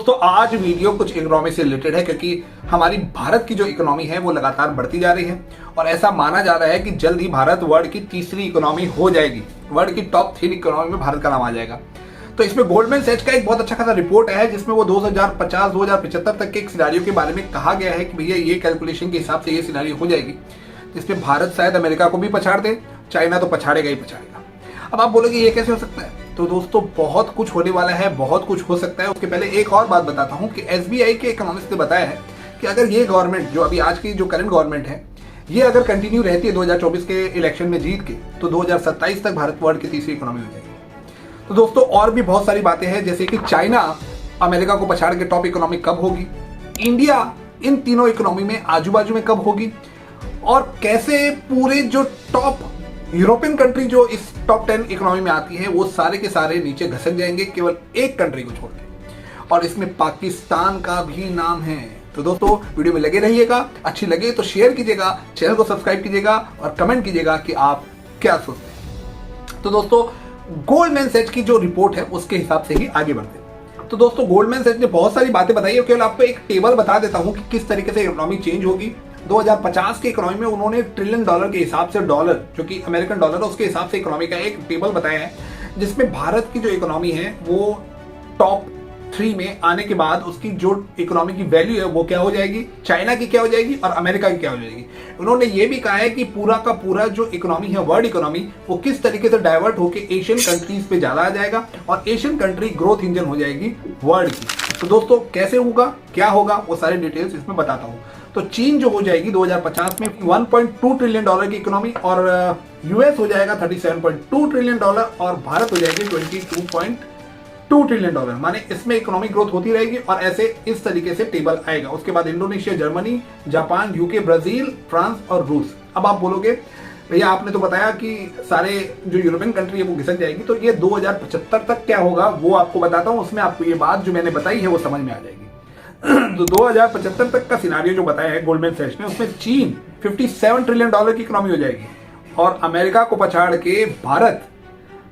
दोस्तों आज वीडियो कुछ इकोनॉमी से रिलेटेड है क्योंकि हमारी भारत की जो इकोनॉमी है वो लगातार बढ़ती जा रही है और ऐसा माना जा रहा है कि जल्द ही भारत वर्ल्ड की तीसरी इकोनॉमी हो जाएगी। वर्ल्ड की टॉप 3 इकोनॉमी में भारत का नाम आ जाएगा। तो इसमें गोल्डमैन सैच का एक बहुत अच्छा खासा रिपोर्ट है जिसमें वो 2050-2075 तक के एक सिनेरियो के बारे में कहा गया है कि भैया ये कैलकुलेशन के हिसाब से ये सिनेरियो हो जाएगी जिसमें भारत शायद अमेरिका को भी पछाड़ दे, चाइना तो पछाड़ेगा ही पछाड़ेगा। अब आप बोलोगे ये कैसे हो सकता है? तो दोस्तों बहुत कुछ होने वाला है, बहुत कुछ हो सकता है। उसके पहले एक और बात बताता हूं कि एसबीआई के इकोनॉमिस्ट ने बताया है कि अगर ये गवर्नमेंट जो अभी आज की जो करंट गवर्नमेंट है ये अगर कंटिन्यू रहती है 2024 के इलेक्शन में जीत के तो 2027 तक भारत वर्ल्ड की तीसरी इकोनॉमी हो जाएगी। तो दोस्तों और भी बहुत सारी बातें हैं जैसे कि चाइना अमेरिका को पछाड़ के टॉप इकोनॉमी कब होगी, इंडिया इन तीनों इकोनॉमी में आजू बाजू में कब होगी और कैसे पूरे जो टॉप यूरोपियन कंट्री जो इस टॉप 10 इकोनॉमी में आती है वो सारे के सारे नीचे घसक जाएंगे केवल एक कंट्री को छोड़ के, और इसमें पाकिस्तान का भी नाम है। तो दोस्तों वीडियो में लगे रहिएगा, अच्छी लगे तो शेयर कीजिएगा, चैनल को सब्सक्राइब कीजिएगा और कमेंट कीजिएगा कि आप क्या सोचते हैं। तो दोस्तों गोल्डमैन सैच की जो रिपोर्ट है उसके हिसाब से ही आगे बढ़ते हैं। तो दोस्तों गोल्डमैन सैच ने बहुत सारी बातें बताई है, केवल आपको एक टेबल बता देता हूं कि किस तरीके से इकोनॉमी चेंज होगी। 2050 के इकोनॉमी में उन्होंने ट्रिलियन डॉलर के हिसाब से, डॉलर जो कि अमेरिकन डॉलर है उसके हिसाब से इकोनॉमी का एक टेबल बताया है जिसमें भारत की जो इकोनॉमी है वो टॉप 3 में आने के बाद उसकी जो इकोनॉमी की वैल्यू है वो क्या हो जाएगी, चाइना की क्या हो जाएगी और अमेरिका की क्या हो जाएगी। उन्होंने ये भी कहा है कि पूरा का पूरा जो इकोनॉमी है वर्ल्ड इकोनॉमी वो किस तरीके से डाइवर्ट होकर एशियन कंट्रीज पे ज्यादा आ जाएगा और एशियन कंट्री ग्रोथ इंजन हो जाएगी वर्ल्ड की। तो दोस्तों कैसे होगा, क्या होगा, वो सारे डिटेल्स इसमें बताता हूं। तो चीन जो हो जाएगी 2050 में 1.2 ट्रिलियन डॉलर की इकोनॉमी और यूएस हो जाएगा 37.2 ट्रिलियन डॉलर और भारत हो जाएगी 22.2 ट्रिलियन डॉलर। माने इसमें इकोनॉमिक ग्रोथ होती रहेगी और ऐसे इस तरीके से टेबल आएगा। उसके बाद Indonesia, Germany, Japan, UK, Brazil, France और रूस। अब आप बोलोगे भैया आपने तो बताया कि सारे जो यूरोपियन कंट्री है वो घिसक जाएगी, तो ये 2075 तक क्या होगा वो आपको बताता हूं। उसमें आपको ये बात जो मैंने बताई है वो समझ में आ जाएगी। तो 2075 तक का सिनारियो जो बताया है गोल्डमैन सैच ने उसमें चीन 57 ट्रिलियन डॉलर की इकोनॉमी हो जाएगी और अमेरिका को पछाड़ के भारत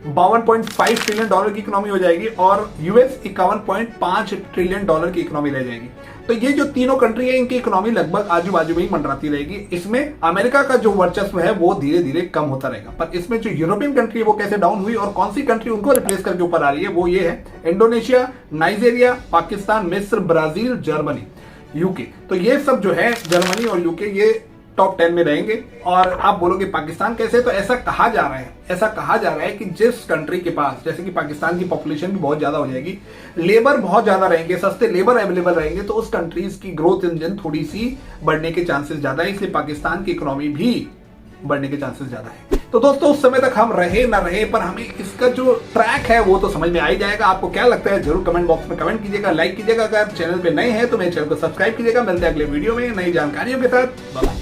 52.5 ट्रिलियन डॉलर की इकोनॉमी हो जाएगी और यूएस 51.5 ट्रिलियन डॉलर की इकोनॉमी रह जाएगी। तो ये जो तीनों कंट्री है इनकी इकोनॉमी लगभग आजू बाजू में ही मंडराती रहेगी। इसमें अमेरिका का जो वर्चस्व है वो धीरे धीरे कम होता रहेगा, पर इसमें जो यूरोपियन कंट्री है वो कैसे डाउन हुई और कौन सी कंट्री उनको रिप्लेस करके ऊपर आ रही है वो ये है इंडोनेशिया, नाइजीरिया, पाकिस्तान, मिस्र, ब्राजील, जर्मनी, यूके। तो ये सब जो है जर्मनी और यूके ये टॉप 10 में रहेंगे। और आप बोलोगे पाकिस्तान कैसे, तो ऐसा कहा जा रहा है कि जिस कंट्री के पास, जैसे कि पाकिस्तान की पॉपुलेशन भी बहुत ज्यादा हो जाएगी, लेबर बहुत ज्यादा रहेंगे, सस्ते लेबर अवेलेबल रहेंगे, तो उस कंट्रीज की ग्रोथ इंजन थोड़ी सी बढ़ने के चांसेस ज्यादा है, इसलिए पाकिस्तान की इकोनॉमी भी बढ़ने के चांसेस ज्यादा है। तो दोस्तों उस समय तक हम रहे ना रहे पर हमें इसका जो ट्रैक है वो तो समझ में आ ही जाएगा। आपको क्या लगता है जरूर कमेंट बॉक्स में कमेंट कीजिएगा, लाइक कीजिएगा, अगर चैनल पे नए हैं तो मेरे चैनल को सब्सक्राइब कीजिएगा। मिलते हैं अगले वीडियो में नई जानकारियों के साथ। बाय।